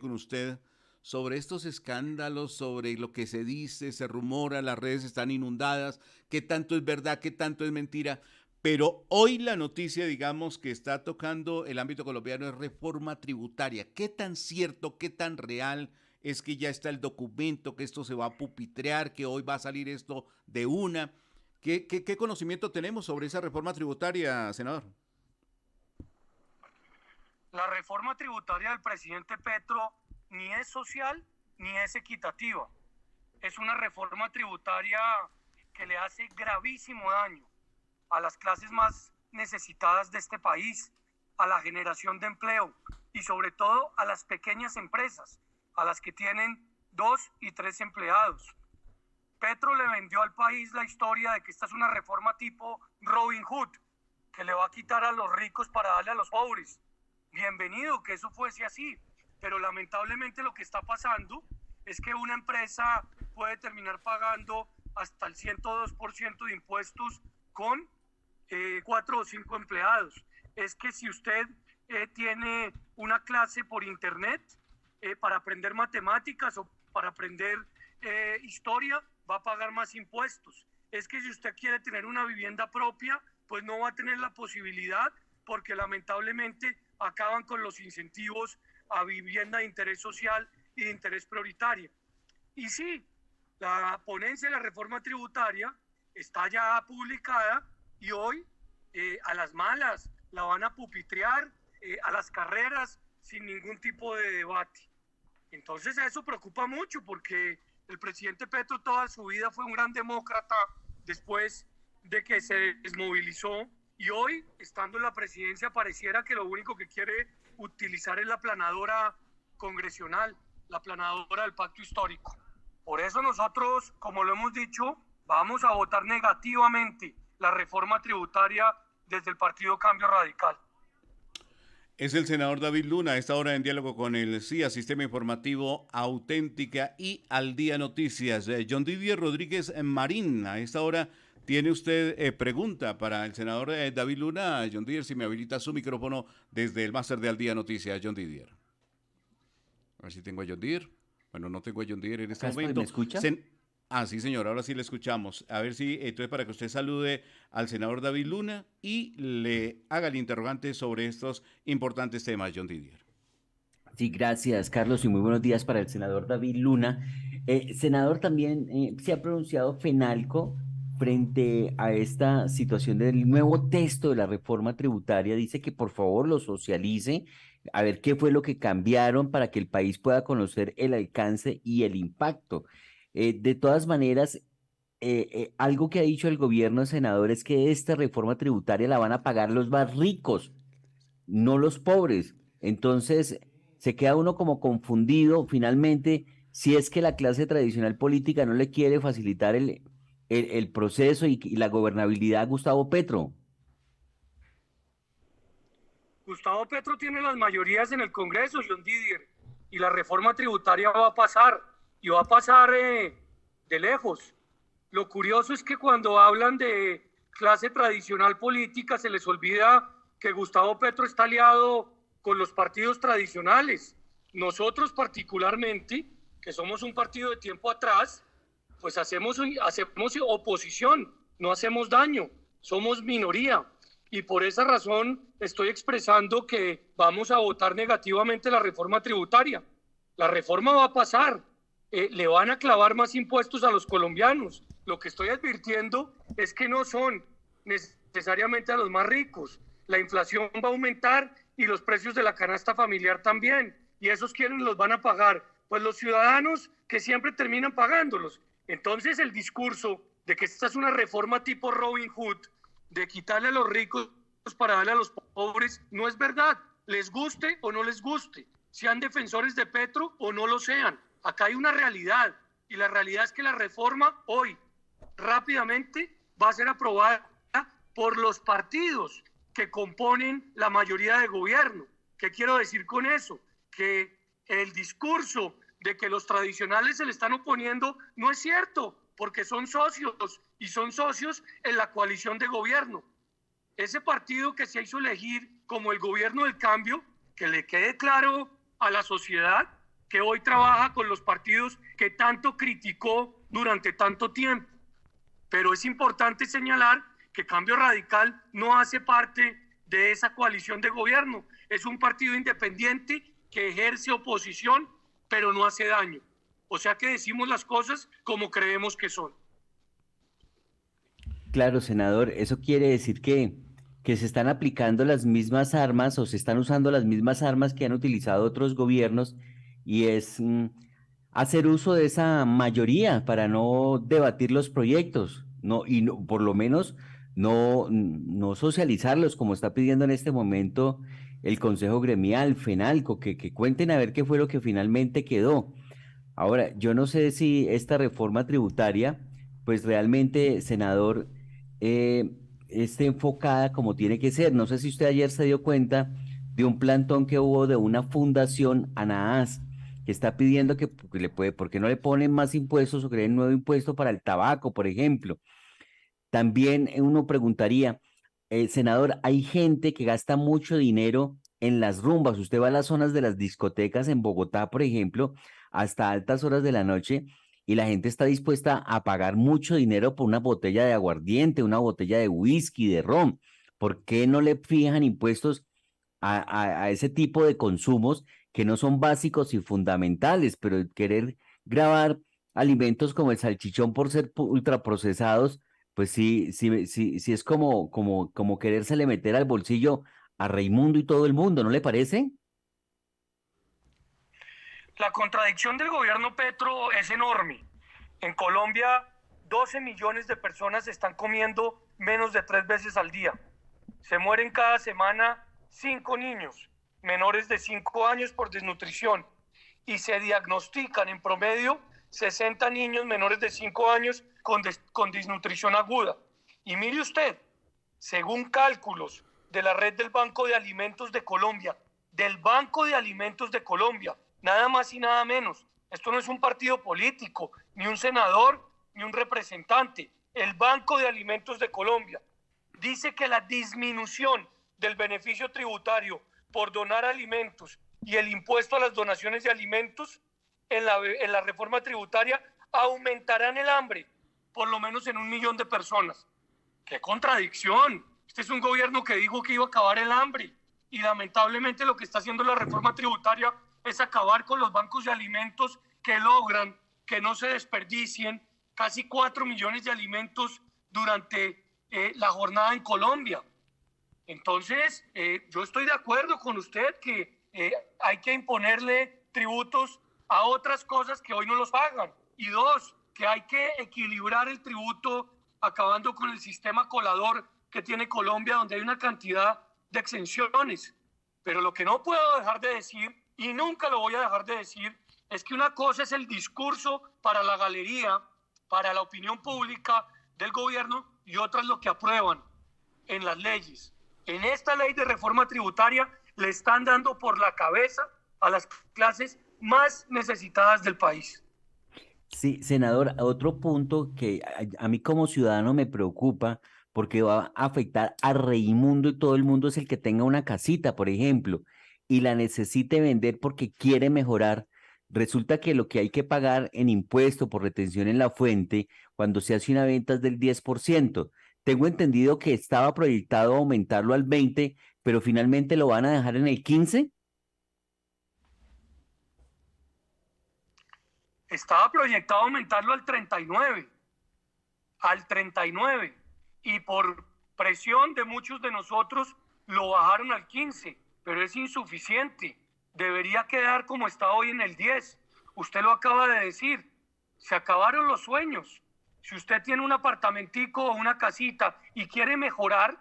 con usted sobre estos escándalos, sobre lo que se dice, se rumora, las redes están inundadas, qué tanto es verdad, qué tanto es mentira. Pero hoy la noticia, digamos, que está tocando el ámbito colombiano es reforma tributaria. ¿Qué tan cierto, qué tan real es que ya está el documento, que esto se va a pupitrear, que hoy va a salir esto de una? ¿Qué conocimiento tenemos sobre esa reforma tributaria, senador? La reforma tributaria del presidente Petro ni es social ni es equitativa. Es una reforma tributaria que le hace gravísimo daño a las clases más necesitadas de este país, a la generación de empleo y sobre todo a las pequeñas empresas, a las que tienen 2 y 3 empleados. Petro le vendió al país la historia de que esta es una reforma tipo Robin Hood, que le va a quitar a los ricos para darle a los pobres. Bienvenido que eso fuese así, pero lamentablemente lo que está pasando es que una empresa puede terminar pagando hasta el 102% de impuestos con 4 o 5 empleados. Es que si usted tiene una clase por internet para aprender matemáticas o para aprender historia, va a pagar más impuestos. Es que si usted quiere tener una vivienda propia, pues no va a tener la posibilidad porque lamentablemente acaban con los incentivos a vivienda de interés social y de interés prioritario. Y sí, la ponencia de la reforma tributaria está ya publicada y hoy a las malas la van a pupitrear a las carreras sin ningún tipo de debate. Entonces eso preocupa mucho porque el presidente Petro toda su vida fue un gran demócrata después de que se desmovilizó y hoy, estando en la presidencia, pareciera que lo único que quiere utilizar es la aplanadora congresional, la aplanadora del pacto histórico. Por eso nosotros, como lo hemos dicho, vamos a votar negativamente la reforma tributaria desde el Partido Cambio Radical. Es el senador David Luna, a esta hora en diálogo con el CIA, Sistema Informativo Auténtica y Al Día Noticias. John Didier Rodríguez Marín, a esta hora tiene usted pregunta para el senador David Luna. John Didier, si me habilita su micrófono desde el máster de Al Día Noticias, John Didier. A ver si tengo a John Didier. Bueno, no tengo a John Didier en este Acá estoy, ¿me momento. escucha? Sí, señor, ahora sí le escuchamos. A ver si, entonces, para que usted salude al senador David Luna y le haga el interrogante sobre estos importantes temas, John Didier. Sí, gracias, Carlos, y muy buenos días para el senador David Luna. Senador, también se ha pronunciado Fenalco frente a esta situación del nuevo texto de la reforma tributaria. Dice que por favor lo socialice, a ver qué fue lo que cambiaron para que el país pueda conocer el alcance y el impacto. De todas maneras, algo que ha dicho el gobierno, senador, es que esta reforma tributaria la van a pagar los más ricos, no los pobres. Entonces, se queda uno como confundido finalmente si es que la clase tradicional política no le quiere facilitar el proceso y la gobernabilidad a Gustavo Petro. Gustavo Petro tiene las mayorías en el Congreso, John Didier, y la reforma tributaria va a pasar, y va a pasar de lejos. Lo curioso es que cuando hablan de clase tradicional política se les olvida que Gustavo Petro está aliado con los partidos tradicionales. Nosotros particularmente, que somos un partido de tiempo atrás, pues hacemos oposición, no hacemos daño, somos minoría. Y por esa razón estoy expresando que vamos a votar negativamente la reforma tributaria. La reforma va a pasar, le van a clavar más impuestos a los colombianos. Lo que estoy advirtiendo es que no son necesariamente a los más ricos. La inflación va a aumentar y los precios de la canasta familiar también. Y esos quiénes los van a pagar, pues los ciudadanos que siempre terminan pagándolos. Entonces el discurso de que esta es una reforma tipo Robin Hood, de quitarle a los ricos para darle a los pobres, no es verdad. Les guste o no les guste, sean defensores de Petro o no lo sean. Acá hay una realidad y la realidad es que la reforma hoy rápidamente va a ser aprobada por los partidos que componen la mayoría de gobierno. ¿Qué quiero decir con eso? Que el discurso de que los tradicionales se le están oponiendo no es cierto, porque son socios y son socios en la coalición de gobierno. Ese partido que se hizo elegir como el gobierno del cambio, que le quede claro a la sociedad, que hoy trabaja con los partidos que tanto criticó durante tanto tiempo. Pero es importante señalar que Cambio Radical no hace parte de esa coalición de gobierno. Es un partido independiente que ejerce oposición, pero no hace daño. O sea que decimos las cosas como creemos que son. Claro, senador, eso quiere decir que se están aplicando las mismas armas o se están usando las mismas armas que han utilizado otros gobiernos y es hacer uso de esa mayoría para no debatir los proyectos, no, y no, por lo menos no socializarlos como está pidiendo en este momento el Consejo Gremial, FENALCO, que cuenten a ver qué fue lo que finalmente quedó. Ahora, yo no sé si esta reforma tributaria, pues realmente, senador, eh, esté enfocada como tiene que ser. No sé si usted ayer se dio cuenta de un plantón que hubo de una fundación, ANAAS, que está pidiendo que le puede, ¿por qué no le ponen más impuestos o creen un nuevo impuesto para el tabaco, por ejemplo? También uno preguntaría, senador, hay gente que gasta mucho dinero en las rumbas. Usted va a las zonas de las discotecas en Bogotá, por ejemplo, hasta altas horas de la noche, y la gente está dispuesta a pagar mucho dinero por una botella de aguardiente, una botella de whisky, de ron. ¿Por qué no le fijan impuestos a ese tipo de consumos que no son básicos y fundamentales, pero querer grabar alimentos como el salchichón por ser ultraprocesados? Pues sí, sí, sí, sí es como querérsele meter al bolsillo a Raimundo y todo el mundo, ¿no le parece? La contradicción del gobierno Petro es enorme. En Colombia, 12 millones de personas están comiendo menos de 3 veces al día. Se mueren cada semana 5 niños menores de 5 años por desnutrición y se diagnostican en promedio 60 niños menores de 5 años con desnutrición aguda. Y mire usted, según cálculos de la red del Banco de Alimentos de Colombia, nada más y nada menos. Esto no es un partido político, ni un senador, ni un representante. El Banco de Alimentos de Colombia dice que la disminución del beneficio tributario por donar alimentos y el impuesto a las donaciones de alimentos en la reforma tributaria aumentarán el hambre, por lo menos en 1 millón de personas. ¡Qué contradicción! Este es un gobierno que dijo que iba a acabar el hambre y lamentablemente lo que está haciendo la reforma tributaria es acabar con los bancos de alimentos que logran que no se desperdicien casi 4 millones de alimentos durante la jornada en Colombia. Entonces, yo estoy de acuerdo con usted que hay que imponerle tributos a otras cosas que hoy no los pagan. Y dos, que hay que equilibrar el tributo acabando con el sistema colador que tiene Colombia, donde hay una cantidad de exenciones. Pero lo que no puedo dejar de decir, y nunca lo voy a dejar de decir, es que una cosa es el discurso para la galería, para la opinión pública del gobierno, y otra es lo que aprueban en las leyes. En esta ley de reforma tributaria le están dando por la cabeza a las clases más necesitadas del país. Sí, senador, otro punto que a mí como ciudadano me preocupa porque va a afectar a Raimundo y todo el mundo es el que tenga una casita, por ejemplo, y la necesite vender porque quiere mejorar. Resulta que lo que hay que pagar en impuesto por retención en la fuente cuando se hace una venta es del 10%. Tengo entendido que estaba proyectado aumentarlo al 20%, pero finalmente lo van a dejar en el 15%. Estaba proyectado aumentarlo al 39, y por presión de muchos de nosotros lo bajaron al 15, pero es insuficiente. Debería quedar como está hoy en el 10. Usted lo acaba de decir, se acabaron los sueños. Si usted tiene un apartamentico o una casita y quiere mejorar,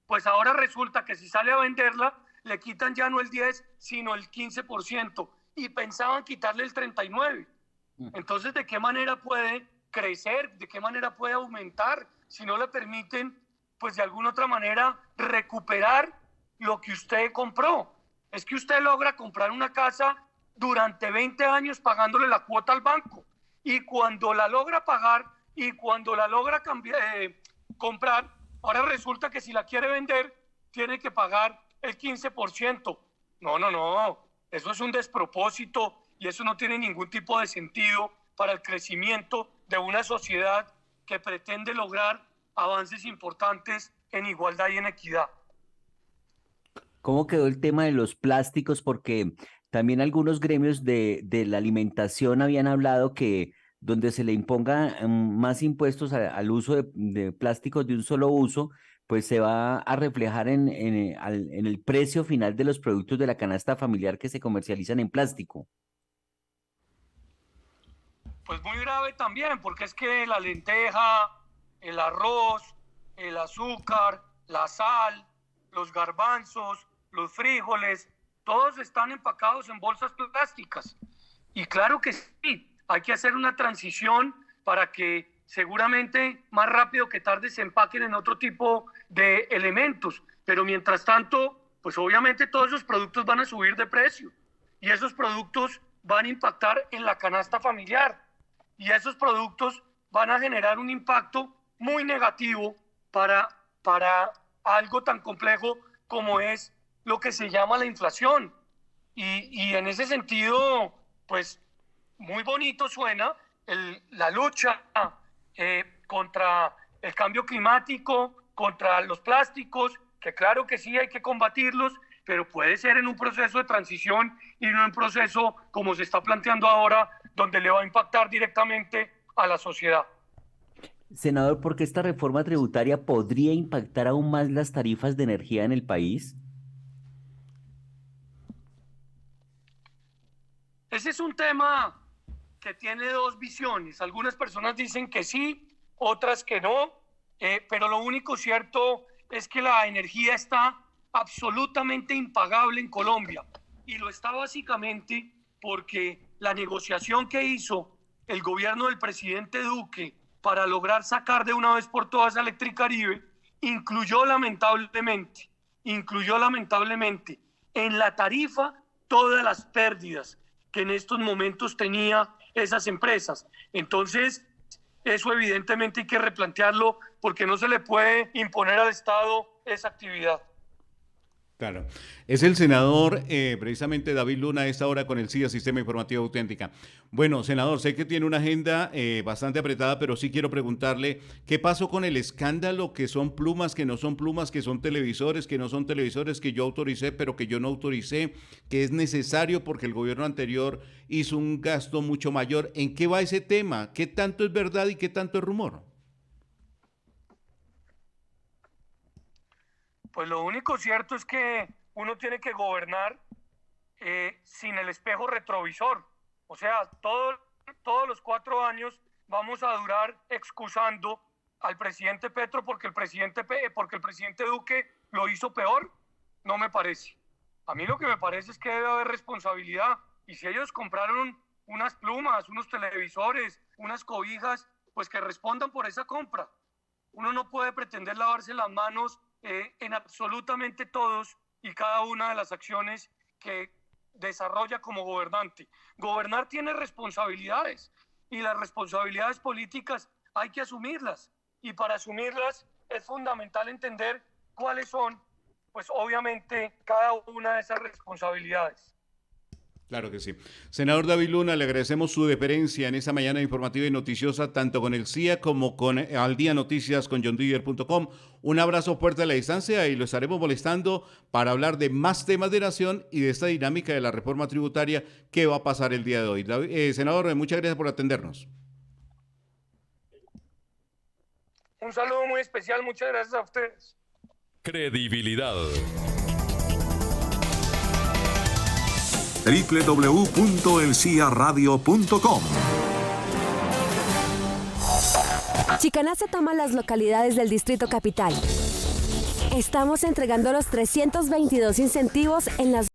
pues ahora resulta que si sale a venderla, le quitan ya no el 10, sino el 15%, y pensaban quitarle el 39. Entonces, ¿de qué manera puede crecer? ¿De qué manera puede aumentar? Si no le permiten, pues de alguna otra manera, recuperar lo que usted compró. Es que usted logra comprar una casa durante 20 años pagándole la cuota al banco. Y cuando la logra pagar y cuando la logra comprar, ahora resulta que si la quiere vender, tiene que pagar el 15%. No. Eso es un despropósito y eso no tiene ningún tipo de sentido para el crecimiento de una sociedad que pretende lograr avances importantes en igualdad y en equidad. ¿Cómo quedó el tema de los plásticos? Porque también algunos gremios de la alimentación habían hablado que donde se le imponga más impuestos al uso de plásticos de un solo uso, pues se va a reflejar en el precio final de los productos de la canasta familiar que se comercializan en plástico. Pues muy grave también, porque es que la lenteja, el arroz, el azúcar, la sal, los garbanzos, los frijoles, todos están empacados en bolsas plásticas. Y claro que sí, hay que hacer una transición para que seguramente más rápido que tarde se empaquen en otro tipo de elementos. Pero mientras tanto, pues obviamente todos esos productos van a subir de precio y esos productos van a impactar en la canasta familiar y esos productos van a generar un impacto muy negativo para algo tan complejo como es lo que se llama la inflación. Y en ese sentido, pues muy bonito suena la lucha contra el cambio climático, contra los plásticos, que claro que sí hay que combatirlos, pero puede ser en un proceso de transición y no en un proceso como se está planteando ahora, donde le va a impactar directamente a la sociedad. Senador, ¿por qué esta reforma tributaria podría impactar aún más las tarifas de energía en el país? Ese es un tema que tiene dos visiones. Algunas personas dicen que sí, otras que no, pero lo único cierto es que la energía está absolutamente impagable en Colombia y lo está básicamente porque la negociación que hizo el gobierno del presidente Duque para lograr sacar de una vez por todas a Electricaribe incluyó lamentablemente en la tarifa todas las pérdidas que en estos momentos tenía esas empresas. Entonces, eso evidentemente hay que replantearlo porque no se le puede imponer al Estado esa actividad. Claro. Es el senador, precisamente David Luna, a esta hora con el CIA, Sistema Informativo Auténtica. Bueno, senador, sé que tiene una agenda bastante apretada, pero sí quiero preguntarle qué pasó con el escándalo, que son plumas, que no son plumas, que son televisores, que no son televisores, que yo autoricé, pero que yo no autoricé, que es necesario porque el gobierno anterior hizo un gasto mucho mayor. ¿En qué va ese tema? ¿Qué tanto es verdad y qué tanto es rumor? Pues lo único cierto es que uno tiene que gobernar sin el espejo retrovisor. O sea, todos los 4 años vamos a durar excusando al presidente Petro porque el presidente Duque lo hizo peor. No me parece. A mí lo que me parece es que debe haber responsabilidad. Y si ellos compraron unas plumas, unos televisores, unas cobijas, pues que respondan por esa compra. Uno no puede pretender lavarse las manos en absolutamente todos y cada una de las acciones que desarrolla como gobernante. Gobernar tiene responsabilidades y las responsabilidades políticas hay que asumirlas y para asumirlas es fundamental entender cuáles son, pues obviamente, cada una de esas responsabilidades. Claro que sí. Senador David Luna, le agradecemos su deferencia en esta mañana informativa y noticiosa, tanto con el CIA como con Al Día Noticias con JohnDeere.com. Un abrazo fuerte a la distancia y lo estaremos molestando para hablar de más temas de nación y de esta dinámica de la reforma tributaria que va a pasar el día de hoy. Senador, muchas gracias por atendernos. Un saludo muy especial, muchas gracias a ustedes. Credibilidad. www.elciaradio.com. Chicanace toma las localidades del Distrito Capital. Estamos entregando los 322 incentivos en las